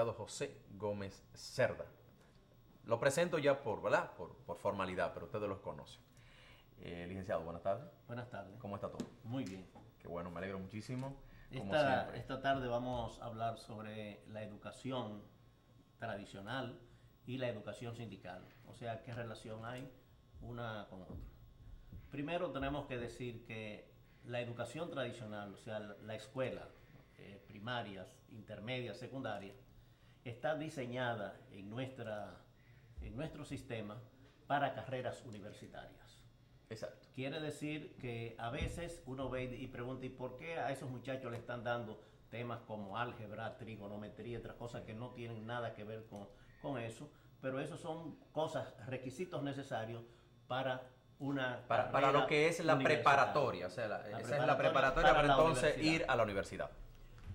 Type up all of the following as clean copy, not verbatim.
José Gómez Cerda. Lo presento ya ¿verdad? Por formalidad, pero ustedes los conocen. Licenciado, buenas tardes. Buenas tardes. ¿Cómo está todo? Muy bien. Qué bueno, me alegro muchísimo. Esta tarde vamos a hablar sobre la educación tradicional y la educación sindical. O sea, qué relación hay una con otra. Primero tenemos que decir que la educación tradicional, o sea, la escuela, primarias, intermedias, secundarias, está diseñada en nuestro sistema para carreras universitarias. Exacto. Quiere decir que a veces uno ve y pregunta, ¿y por qué a esos muchachos le están dando temas como álgebra, trigonometría y otras cosas que no tienen nada que ver con eso? Pero esos son cosas, requisitos necesarios para para lo que es la preparatoria, o sea, esa es la preparatoria para entonces ir a la universidad.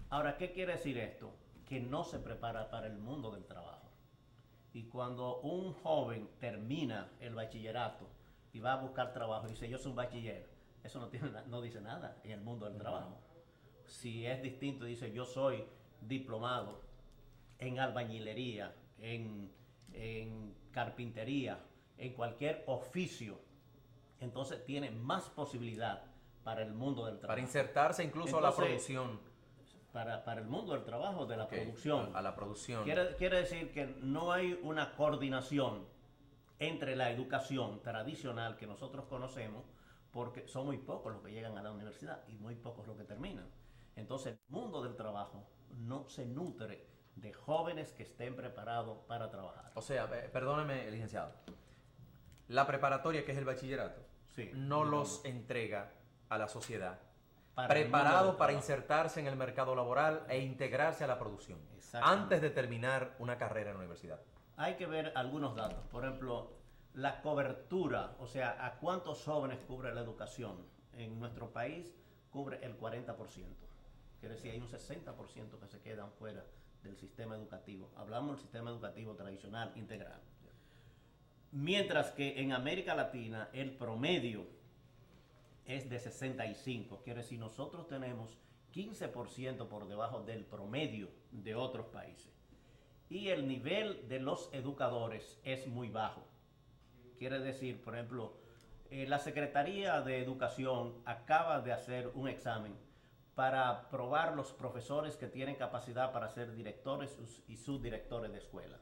Ahora, ¿qué quiere decir esto? Que no se prepara para el mundo del trabajo. Y cuando un joven termina el bachillerato y va a buscar trabajo y dice yo soy un bachiller, eso no dice nada en el mundo del trabajo. Si es distinto, dice yo soy diplomado en albañilería, en carpintería, en cualquier oficio, entonces tiene más posibilidad para el mundo del trabajo. Para insertarse incluso entonces, a la producción. Para el mundo del trabajo, de la producción. A la producción. Quiere decir que no hay una coordinación entre la educación tradicional que nosotros conocemos, porque son muy pocos los que llegan a la universidad y muy pocos los que terminan. Entonces el mundo del trabajo no se nutre de jóvenes que estén preparados para trabajar. O sea, perdóneme, licenciado, la preparatoria, que es el bachillerato, sí, no los entrega a la sociedad preparado para insertarse en el mercado laboral e integrarse a la producción antes de terminar una carrera en la universidad. Hay que ver algunos datos. Por ejemplo, la cobertura, o sea, a cuántos jóvenes cubre la educación. En nuestro país cubre el 40%. Quiere decir, hay un 60% que se quedan fuera del sistema educativo. Hablamos del sistema educativo tradicional, integral. Mientras que en América Latina el promedio es de 65. Quiere decir, nosotros tenemos 15% por debajo del promedio de otros países. Y el nivel de los educadores es muy bajo. Quiere decir, por ejemplo, la Secretaría de Educación acaba de hacer un examen para probar los profesores que tienen capacidad para ser directores y subdirectores de escuela.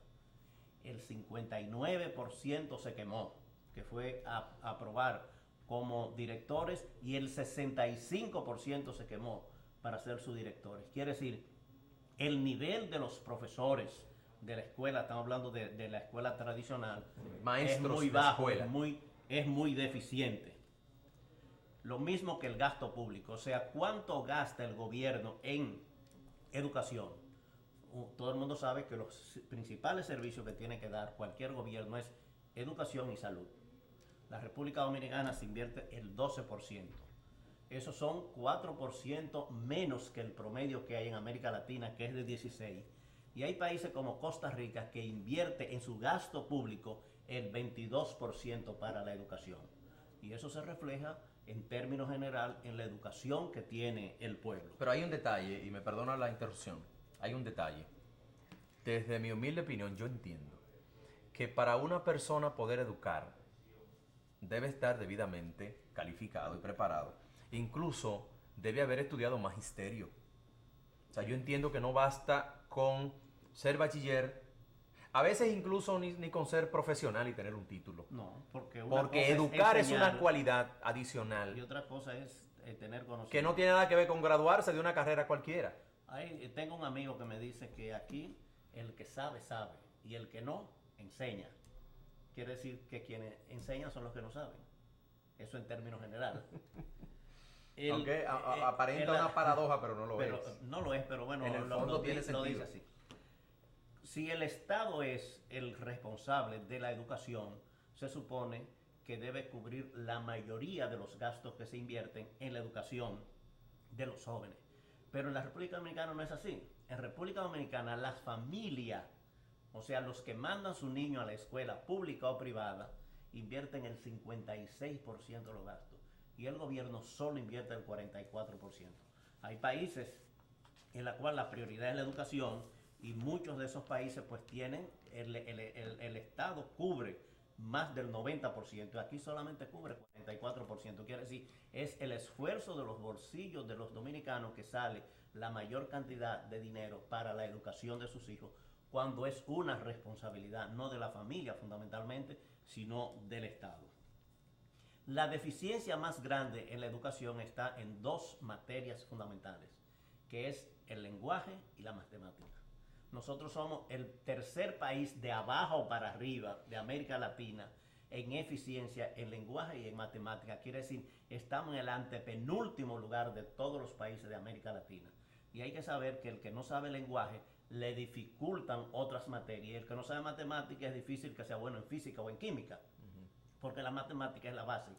El 59% se quemó, que fue a probar como directores, y el 65% se quemó para ser subdirectores. Quiere decir, el nivel de los profesores de la escuela, estamos hablando de la escuela tradicional, maestros, es muy bajo, es muy deficiente. Lo mismo que el gasto público, o sea, ¿cuánto gasta el gobierno en educación? Todo el mundo sabe que los principales servicios que tiene que dar cualquier gobierno es educación y salud. La República Dominicana se invierte el 12%. Esos son 4% menos que el promedio que hay en América Latina, que es de 16%. Y hay países como Costa Rica que invierte en su gasto público el 22% para la educación. Y eso se refleja en términos general en la educación que tiene el pueblo. Pero hay un detalle, y me perdona la interrupción, hay un detalle. Desde mi humilde opinión, yo entiendo que para una persona poder educar debe estar debidamente calificado y preparado. Incluso debe haber estudiado magisterio. O sea, yo entiendo que no basta con ser bachiller, a veces incluso ni con ser profesional y tener un título. No, porque educar es una cualidad adicional. Y otra cosa es tener conocimiento. Que no tiene nada que ver con graduarse de una carrera cualquiera. Tengo un amigo que me dice que aquí el que sabe, sabe, y el que no, enseña. Quiere decir que quienes enseñan son los que no saben. Eso en términos generales. Aunque aparenta una paradoja, pero no lo es. No lo es, pero bueno, en el fondo tiene sentido. Lo dice así. Si el Estado es el responsable de la educación, se supone que debe cubrir la mayoría de los gastos que se invierten en la educación de los jóvenes. Pero en la República Dominicana no es así. En República Dominicana las familias, o sea, los que mandan su niño a la escuela pública o privada, invierten el 56% de los gastos. Y el gobierno solo invierte el 44%. Hay países en los cuales la prioridad es la educación y muchos de esos países pues tienen, el Estado cubre más del 90%, aquí solamente cubre 44%, quiere decir, es el esfuerzo de los bolsillos de los dominicanos que sale la mayor cantidad de dinero para la educación de sus hijos, cuando es una responsabilidad no de la familia fundamentalmente, sino del Estado. La deficiencia más grande en la educación está en dos materias fundamentales, que es el lenguaje y la matemática. Nosotros somos el tercer país de abajo para arriba de América Latina en eficiencia en lenguaje y en matemática. Quiere decir, estamos en el antepenúltimo lugar de todos los países de América Latina. Y hay que saber que el que no sabe lenguaje le dificultan otras materias. Y el que no sabe matemática es difícil que sea bueno en física o en química, porque la matemática es la base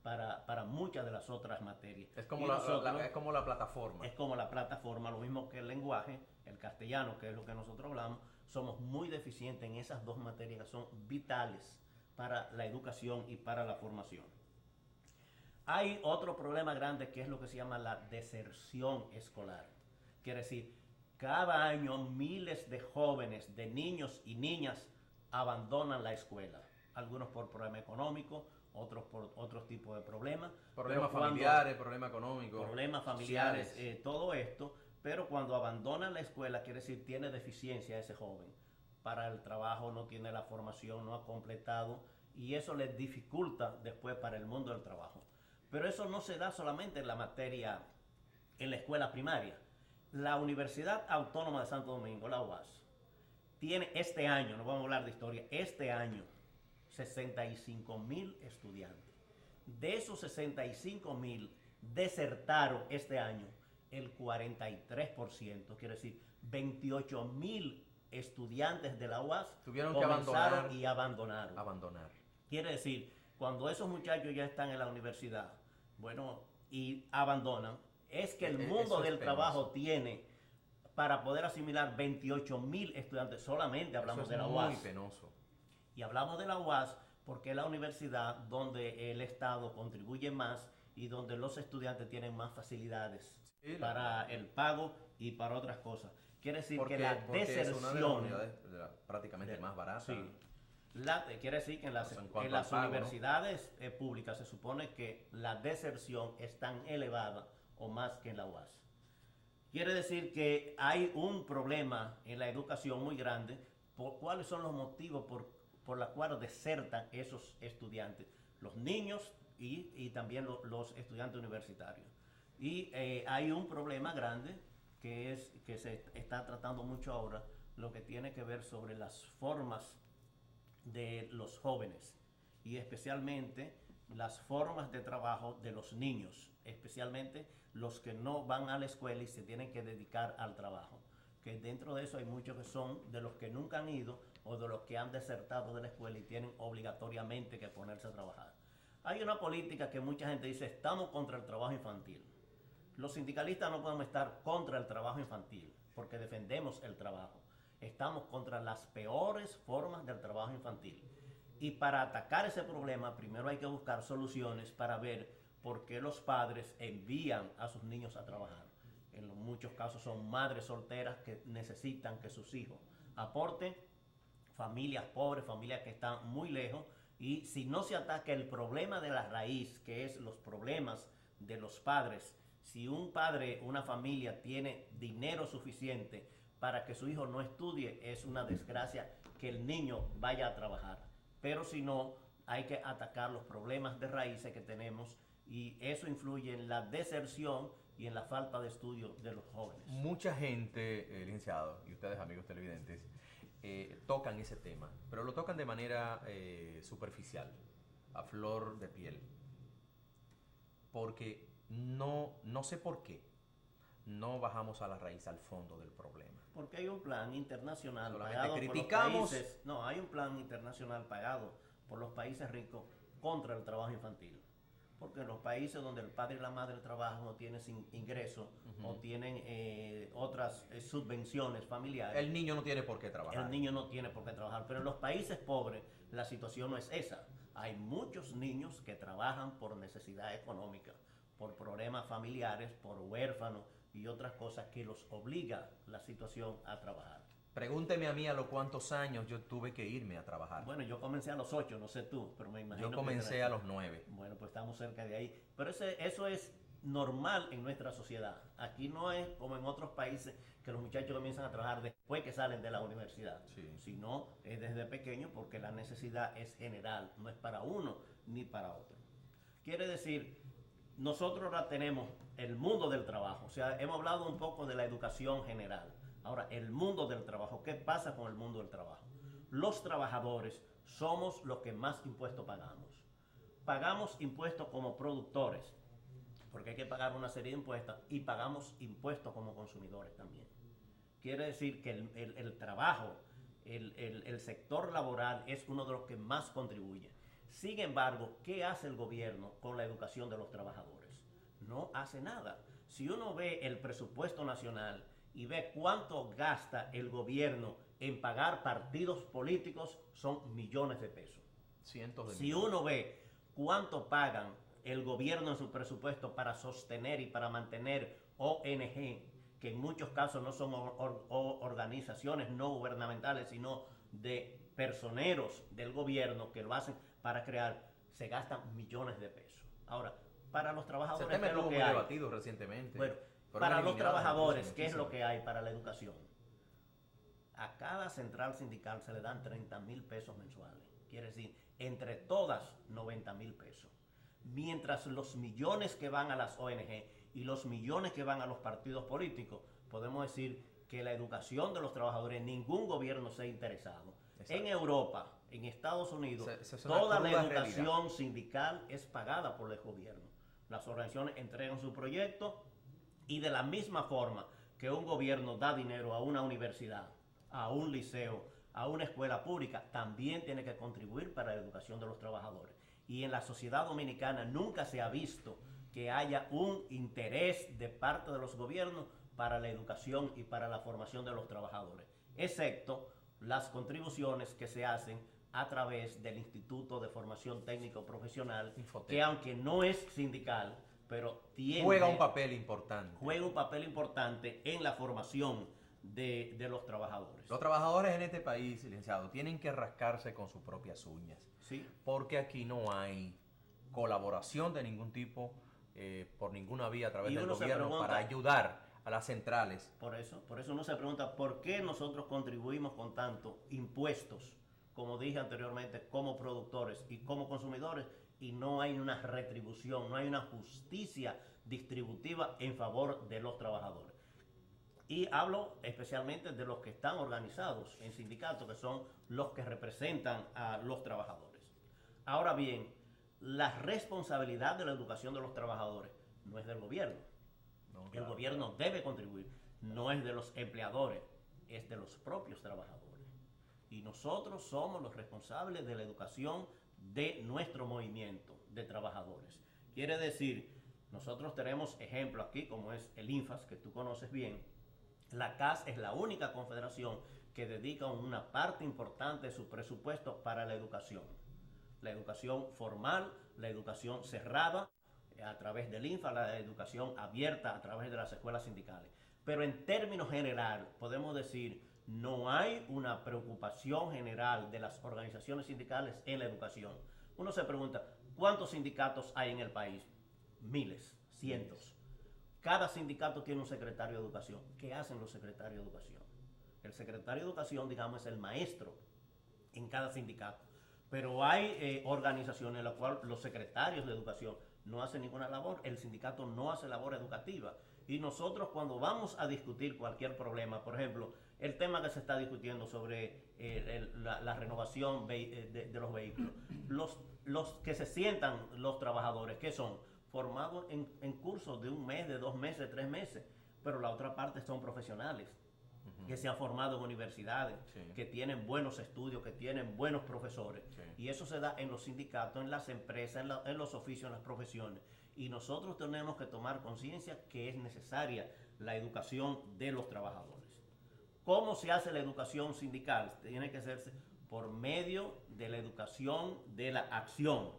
para muchas de las otras materias. Es como, es como la plataforma. Es como la plataforma, lo mismo que el lenguaje, el castellano, que es lo que nosotros hablamos, somos muy deficientes en esas dos materias que son vitales para la educación y para la formación. Hay otro problema grande que es lo que se llama la deserción escolar. Quiere decir, cada año miles de jóvenes, de niños y niñas abandonan la escuela. Algunos por problema económico, otros por otros tipos de problemas. Problemas familiares, problemas económicos. Problemas familiares, todo esto. Pero cuando abandonan la escuela, quiere decir, tiene deficiencia ese joven. Para el trabajo no tiene la formación, no ha completado, y eso les dificulta después para el mundo del trabajo. Pero eso no se da solamente en la materia, en la escuela primaria. La Universidad Autónoma de Santo Domingo, la UAS, tiene este año, no vamos a hablar de historia, este año 65,000 estudiantes. De esos 65,000 desertaron este año el 43%, quiere decir 28,000 estudiantes de la UAS tuvieron que abandonar y abandonaron. Quiere decir, cuando esos muchachos ya están en la universidad, bueno, y abandonan, es que el mundo del trabajo tiene para poder asimilar 28,000 estudiantes, solamente hablamos de la UAS. Muy penoso. Y hablamos de la UAS porque es la universidad donde el Estado contribuye más y donde los estudiantes tienen más facilidades para el pago y para otras cosas. Quiere decir que la deserción es una de las unidades prácticamente más barata. Sí. Quiere decir que en las universidades públicas se supone que la deserción es tan elevada o más que en la UAS. Quiere decir que hay un problema en la educación muy grande. ¿Cuáles son los motivos por los cuales desertan esos estudiantes? Los niños y también los estudiantes universitarios. Y hay un problema grande que se está tratando mucho ahora, lo que tiene que ver sobre las formas de los jóvenes y especialmente las formas de trabajo de los niños, especialmente los que no van a la escuela y se tienen que dedicar al trabajo. Que dentro de eso hay muchos que son de los que nunca han ido o de los que han desertado de la escuela y tienen obligatoriamente que ponerse a trabajar. Hay una política que mucha gente dice, estamos contra el trabajo infantil. Los sindicalistas no podemos estar contra el trabajo infantil porque defendemos el trabajo. Estamos contra las peores formas del trabajo infantil. Y para atacar ese problema, primero hay que buscar soluciones para ver por qué los padres envían a sus niños a trabajar. En muchos casos son madres solteras que necesitan que sus hijos aporten, familias pobres, familias que están muy lejos, y si no se ataca el problema de la raíz, que es los problemas de los padres, si un padre, una familia tiene dinero suficiente para que su hijo no estudie, es una desgracia que el niño vaya a trabajar. Pero si no, hay que atacar los problemas de raíces que tenemos y eso influye en la deserción y en la falta de estudio de los jóvenes. Mucha gente, licenciado, y ustedes amigos televidentes, tocan ese tema, pero lo tocan de manera superficial, a flor de piel. Porque no sé por qué no bajamos a la raíz, al fondo del problema. Porque hay un plan internacional pagado criticamos. Por los países. No, hay un plan internacional pagado por los países ricos contra el trabajo infantil. Porque en los países donde el padre y la madre trabajan o tienen ingresos o tienen otras subvenciones familiares. El niño no tiene por qué trabajar. El niño no tiene por qué trabajar. Pero en los países pobres la situación no es esa. Hay muchos niños que trabajan por necesidad económica, por problemas familiares, por huérfanos y otras cosas que los obliga la situación a trabajar. Pregúnteme a mí a los cuántos años yo tuve que irme a trabajar. Bueno, yo comencé a los 8, no sé tú, pero me imagino Yo comencé a los 9. Bueno, pues estamos cerca de ahí. Pero eso es normal en nuestra sociedad. Aquí no es como en otros países que los muchachos comienzan a trabajar después que salen de la universidad. Sí. Sino es desde pequeño porque la necesidad es general, no es para uno ni para otro. Quiere decir, nosotros ahora tenemos el mundo del trabajo. O sea, hemos hablado un poco de la educación general. Ahora, el mundo del trabajo. ¿Qué pasa con el mundo del trabajo? Los trabajadores somos los que más impuestos pagamos. Pagamos impuestos como productores, porque hay que pagar una serie de impuestos, y pagamos impuestos como consumidores también. Quiere decir que el trabajo, el sector laboral es uno de los que más contribuye. Sin embargo, ¿qué hace el gobierno con la educación de los trabajadores? No hace nada. Si uno ve el presupuesto nacional y ve cuánto gasta el gobierno en pagar partidos políticos, son millones de pesos. Cientos de Si millones. uno ve cuánto pagan el gobierno en su presupuesto para sostener y para mantener ONG, que en muchos casos no son organizaciones no gubernamentales, sino de personeros del gobierno que lo hacen para crear, se gastan millones de pesos. Ahora, para los trabajadores, Ese tema ¿qué es lo estuvo que muy hay? debatido recientemente. Bueno, Fueron para los eliminadas trabajadores, incluso ¿qué es lo muchísimas. que hay para la educación? A cada central sindical se le dan 30,000 pesos mensuales. Quiere decir, entre todas, 90,000 pesos. Mientras los millones que van a las ONG y los millones que van a los partidos políticos, podemos decir que la educación de los trabajadores, ningún gobierno se ha interesado. Exacto. En Europa, en Estados Unidos, Esa es una toda la cruda educación realidad. sindical es pagada por el gobierno. Las organizaciones entregan su proyecto y de la misma forma que un gobierno da dinero a una universidad, a un liceo, a una escuela pública, también tiene que contribuir para la educación de los trabajadores. Y en la sociedad dominicana nunca se ha visto que haya un interés de parte de los gobiernos para la educación y para la formación de los trabajadores, excepto las contribuciones que se hacen a través del Instituto de Formación Técnico Profesional, Infotec, que aunque no es sindical, pero juega un papel importante. juega un papel importante en la formación de los trabajadores. Los trabajadores en este país, licenciado, tienen que rascarse con sus propias uñas. Sí. Porque aquí no hay colaboración de ningún tipo por ninguna vía a través Y del uno se gobierno pregunta- para ayudar a las centrales. Por eso uno se pregunta por qué nosotros contribuimos con tanto impuestos, como dije anteriormente, como productores y como consumidores, y no hay una retribución, no hay una justicia distributiva en favor de los trabajadores. Y hablo especialmente de los que están organizados en sindicatos, que son los que representan a los trabajadores. Ahora bien, la responsabilidad de la educación de los trabajadores no es del gobierno. No, El claro. gobierno debe contribuir, no es de los empleadores, es de los propios trabajadores. Y nosotros somos los responsables de la educación de nuestro movimiento de trabajadores. Quiere decir, nosotros tenemos ejemplos aquí, como es el INFAS, que tú conoces bien. La CAS es la única confederación que dedica una parte importante de su presupuesto para la educación. La educación formal, la educación cerrada, a través del INFA, la educación abierta a través de las escuelas sindicales. Pero en términos general, podemos decir, no hay una preocupación general de las organizaciones sindicales en la educación. Uno se pregunta, ¿cuántos sindicatos hay en el país? Miles, cientos. Cada sindicato tiene un secretario de educación. ¿Qué hacen los secretarios de educación? El secretario de educación, digamos, es el maestro en cada sindicato. Pero hay organizaciones en las cuales los secretarios de educación no hacen ninguna labor, el sindicato no hace labor educativa. Y nosotros cuando vamos a discutir cualquier problema, por ejemplo, el tema que se está discutiendo sobre la renovación de los vehículos, los que se sientan los trabajadores, ¿qué son? Formados en cursos de un mes, de 2 meses, de 3 meses, pero la otra parte son profesionales que se han formado en universidades, Sí. que tienen buenos estudios, que tienen buenos profesores. Sí. Y eso se da en los sindicatos, en las empresas, en los oficios, en las profesiones. Y nosotros tenemos que tomar conciencia que es necesaria la educación de los trabajadores. ¿Cómo se hace la educación sindical? Tiene que hacerse por medio de la educación de la acción.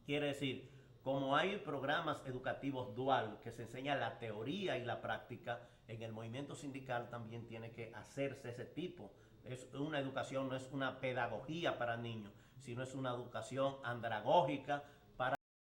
Quiere decir, como hay programas educativos dual que se enseña la teoría y la práctica, en el movimiento sindical también tiene que hacerse ese tipo. Es una educación, no es una pedagogía para niños, sino es una educación andragógica